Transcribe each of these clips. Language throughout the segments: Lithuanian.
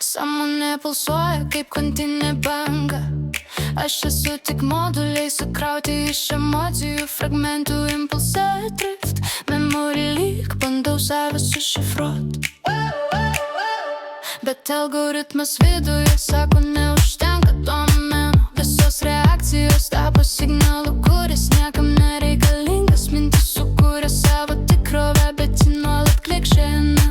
Sąmonė pulsuoja kaip kvantinė banga. Aš esu tik moduliai sukrauti iš emocijų fragmentų impulse drift. Memory lyg bandau save sušifruot, bet algoritmas viduje sako neužtenka domenų. Visos reakcijos tapo signalu, kuris niekam nereikalingas. Mintis sukūrė savo tikrovę, bet ji nuolat klikšena.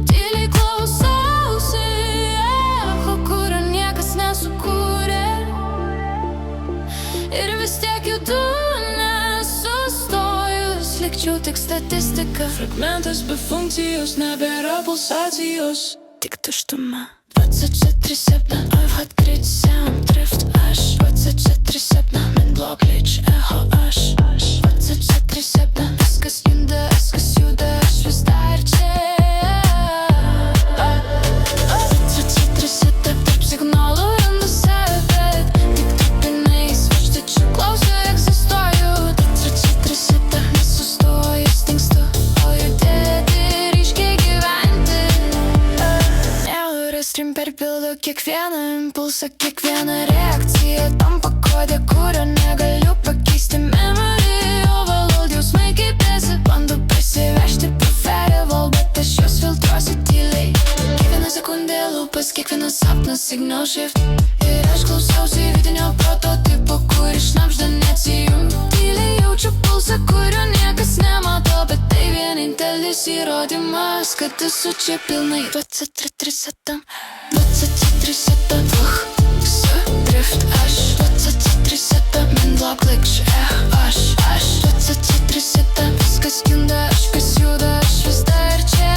Tyliai klausausi echo, kurio niekas nesukūrė, ir vis tiek judu nesustojus. Likčiau tik statistika, fragmentas be funkcijos, nebėra pulsacijos, tik tuštuma. 24/7 I've had great sound drift. Aš 24/7 min blog glitch echo. Aš 24/7 viskas juda, aš vis dar čia. 24/7 tarp signalų randu save, tik trupiniais užtačiu klausiu, egzistuoju. 24/7 nesustoju, stingstu, o judėti ryškiai gyventi. Stream perpildo kiekvieną impulsą, kiekvieną reakciją. Tampa kodė, kurio negaliu pakeisti. Memory overload, jausmai kaip esi. Bandu prisivežti pro firewall, bet aš juos filtruosiu tyliai. Kiekvieną sekundę lūpas, kiekvienas sapnas signal shift. Ir aš klausausi vidinio prototipo, kuris šnabžda neatsijungt. Tyliai jaučiu pulsą, kurio niekas nemato, bet tai vienintelis įrodymas, kad esu čia pilnai. 24/7 24/7 drift. Aš 24/7 min blog glitch aš 24/7 viskas juda, aš vis dar čia.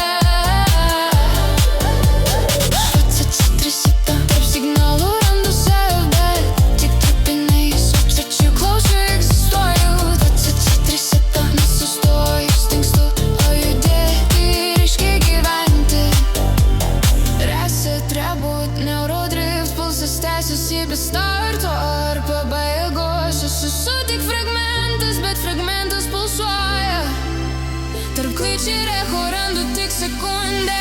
24/7 tarp signalų randu save, tik trupiniais užtačiu klausiu, egzistuoju. 24/7 nesustoju, stingstu, o judėti ryškiai gyventi. Reset, reboot, neurodrift, pulsas tęsiasi be starto ar pabaigos. Aš esu tik fragmentas, bet fragmentas pulsuoja. Tarp glitch ir echo randu tik sekundę.